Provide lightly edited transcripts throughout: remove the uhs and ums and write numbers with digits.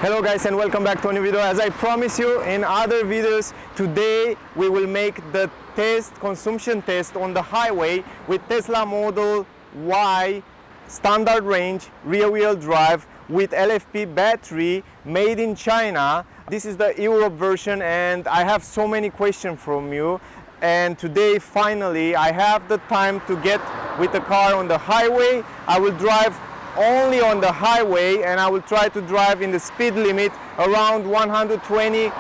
Hello guys, and welcome back to a new video. As I promised you in other videos, today we will make the consumption test on the highway with Tesla Model Y standard range rear wheel drive with LFP battery made in China. This is the Europe version, and I have so many questions from you, and today finally I have the time to get with the car on the highway. I will drive only on the highway, and I will try to drive in the speed limit around 120-130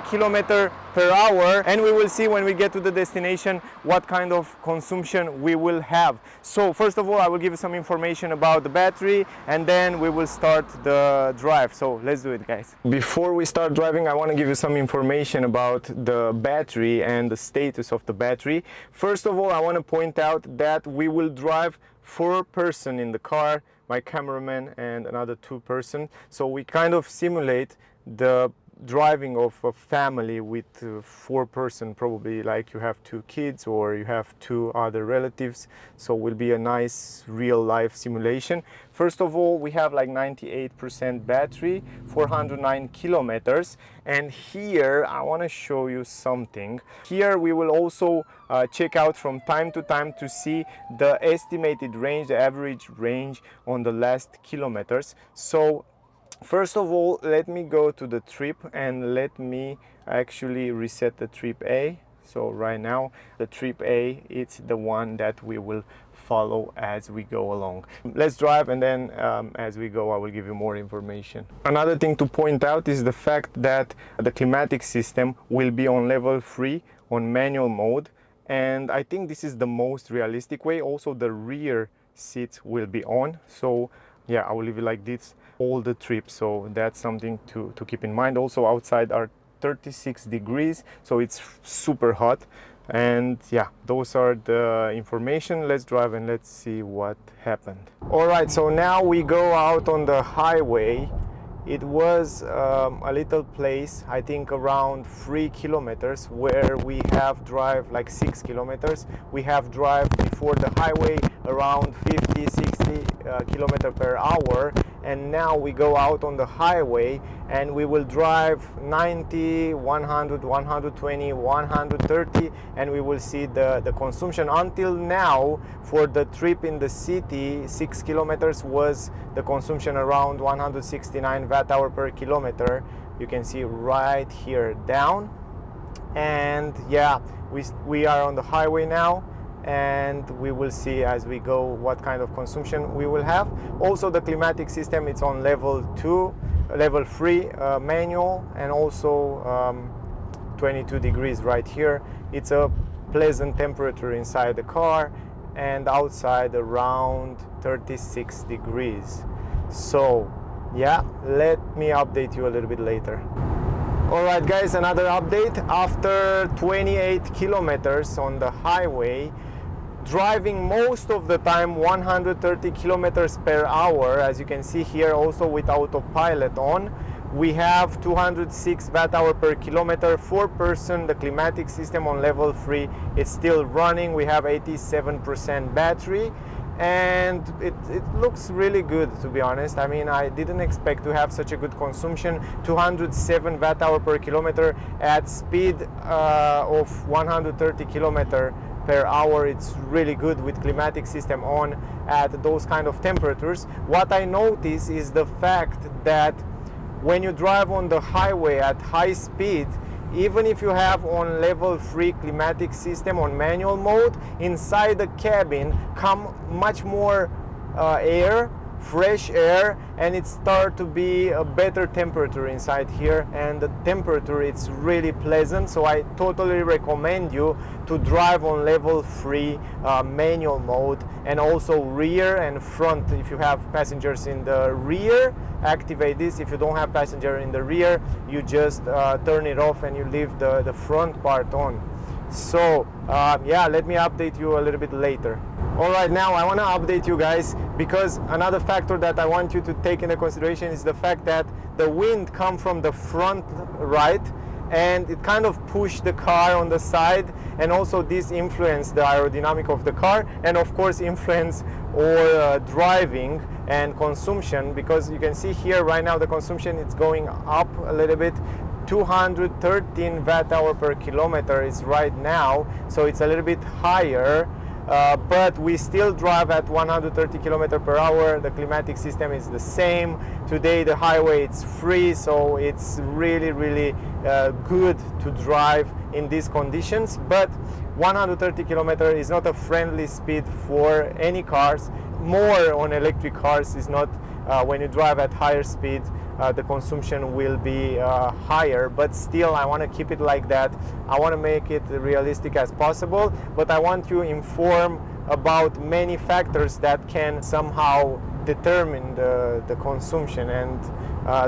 km per hour, and we will see when we get to the destination what kind of consumption we will have. So first of all, I will give you some information about the battery, and then we will start the drive. So let's do it, guys. Before we start driving, I want to give you some information about the battery and the status of the battery. First of all, I want to point out that we will drive 4 person in the car, my cameraman and another 2 person. So we kind of simulate the driving of a family with 4 person, probably like you have 2 kids or you have 2 other relatives. So it will be a nice real life simulation. First of all, we have like 98% battery, 409 kilometers. And here I want to show you something. Here we will also check out from time to time to see the estimated range, the average range on the last kilometers. So first of all, let me go to the trip and let me actually reset the trip A. So right now the trip A, it's the one that we will follow as we go along. Let's drive, and then as we go I will give you more information. Another thing to point out is the fact that the climatic system will be on level 3 on manual mode, and I think this is the most realistic way. Also the rear seats will be on, so yeah, I will leave it like this all the trip. So that's something to keep in mind. Also outside are 36 degrees, so it's super hot. And yeah, those are the information. Let's drive and let's see what happened. All right, so now we go out on the highway. It was a little place, I think around 3 kilometers, where we have drive like 6 kilometers. We have drive before the highway around 50-60 kilometers per hour, and now we go out on the highway and we will drive 90, 100, 120, 130, and we will see the consumption. Until now, for the trip in the city, 6 kilometers was the consumption around 169 watt-hour per kilometer. You can see right here down. And yeah, we are on the highway now, and we will see as we go what kind of consumption we will have. Also the climatic system, it's on level 3 manual, and also 22 degrees right here. It's a pleasant temperature inside the car, and outside around 36 degrees. So yeah, let me update you a little bit later. Alright guys, another update. After 28 kilometers on the highway, driving most of the time 130 kilometers per hour, as you can see here, also with autopilot on, we have 206 watt-hour per kilometer, 4 person. The climatic system on level 3 is still running. We have 87% battery, and it looks really good, to be honest. I mean, I didn't expect to have such a good consumption. 207 watt-hour per kilometer at speed of 130 kilometer per hour. It's really good with climatic system on at those kind of temperatures. What I notice is the fact that when you drive on the highway at high speed, even if you have on level 3 climatic system on manual mode, inside the cabin come much more air, fresh air, and it start to be a better temperature inside here, and the temperature, it's really pleasant. So I totally recommend you to drive on level 3 manual mode, and also rear and front. If you have passengers in the rear, activate this. If you don't have passenger in the rear, you just turn it off and you leave the front part on. So yeah, let me update you a little bit later. Alright, now I want to update you guys, because another factor that I want you to take into consideration is the fact that the wind comes from the front right, and it kind of pushed the car on the side, and also this influenced the aerodynamic of the car, and of course influence or driving and consumption, because you can see here right now the consumption is going up a little bit. 213 watt hour per kilometer is right now, so it's a little bit higher, but we still drive at 130 kilometers per hour. The climatic system is the same. Today the highway it's free, so it's really good to drive in these conditions. But 130 kilometers is not a friendly speed for any cars. More on electric cars is not. When you drive at higher speed, the consumption will be higher, but still I want to keep it like that. I want to make it realistic as possible, but I want you informed about many factors that can somehow determine the consumption, and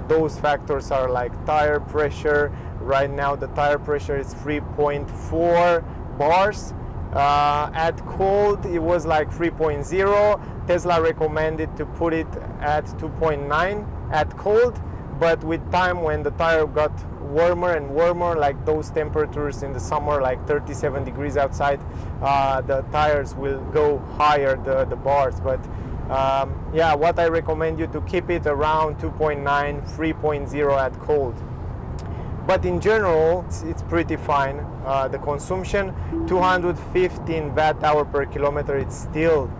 those factors are like tire pressure. Right now the tire pressure is 3.4 bars. At cold it was like 3.0. Tesla recommended to put it at 2.9 at cold, but with time, when the tire got warmer and warmer, like those temperatures in the summer, like 37 degrees outside, the tires will go higher, the bars. But yeah, what I recommend you to keep it around 2.9, 3.0 at cold. But in general, it's pretty fine. The consumption, 215 watt hour per kilometer, it's still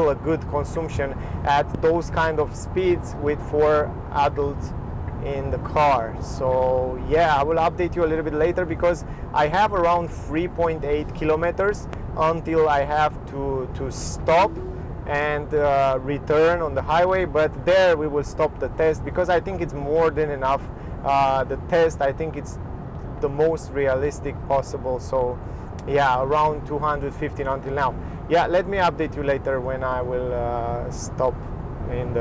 a good consumption at those kind of speeds with 4 adults in the car. So yeah, I will update you a little bit later, because I have around 3.8 kilometers until I have to stop and return on the highway. But there we will stop the test, because I think it's more than enough. The test, I think it's the most realistic possible. So yeah, around 215 until now. Yeah, let me update you later when I will stop on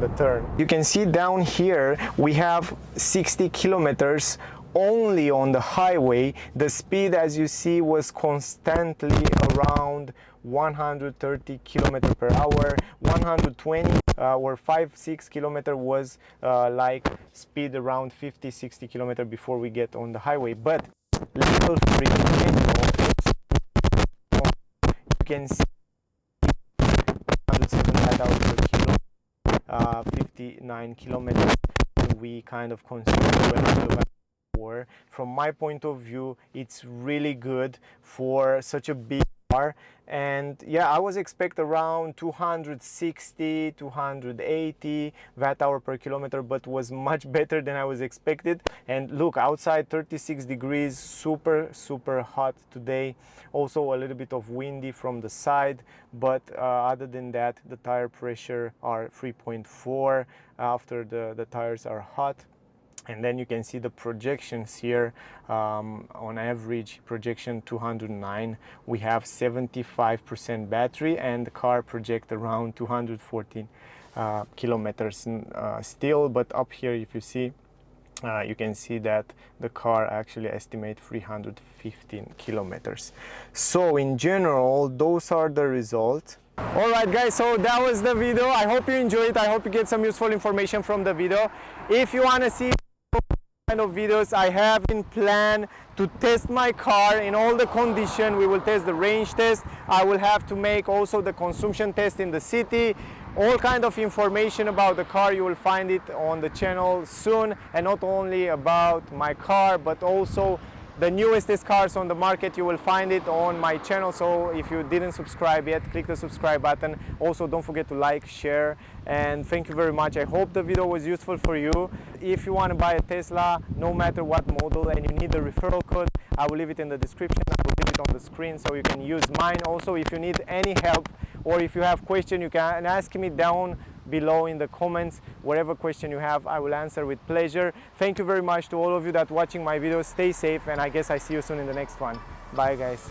the turn. You can see down here we have 60 kilometers only on the highway. The speed, as you see, was constantly around 130 kilometers per hour. 120 or 5-6 kilometers was like speed around 50-60 kilometers before we get on the highway. But level 3, you can see 107 watt-hours per kilo, 59 kilometers. We kind of consume 12 kilometers. From my point of view, it's really good for such a big car. And yeah, I was expect around 260, 280 watt-hour per kilometer, but was much better than I was expected. And look, outside 36 degrees, super hot today. Also a little bit of windy from the side, but other than that, the tire pressure are 3.4 after the tires are hot. And then you can see the projections here. On average projection 209, we have 75% battery, and the car project around 214 kilometers still. But up here, if you see, you can see that the car actually estimate 315 kilometers. So in general, those are the results. Alright guys, so that was the video. I hope you enjoyed it. I hope you get some useful information from the video. If you want to see kind of videos, I have in plan to test my car in all the conditions. We will test the range test. I will have to make also the consumption test in the city. All kind of information about the car, you will find it on the channel soon, and not only about my car, but also the newest cars on the market. You will find it on my channel. So if you didn't subscribe yet, click the subscribe button. Also, don't forget to like, share, and thank you very much. I hope the video was useful for you. If you want to buy a Tesla, no matter what model, and you need the referral code, I will leave it in the description. I will leave it on the screen so you can use mine. Also, if you need any help or if you have question, you can ask me down below in the comments. Whatever question you have, I will answer with pleasure. Thank you very much to all of you that watching my videos. Stay safe, and I guess I see you soon in the next one. Bye guys.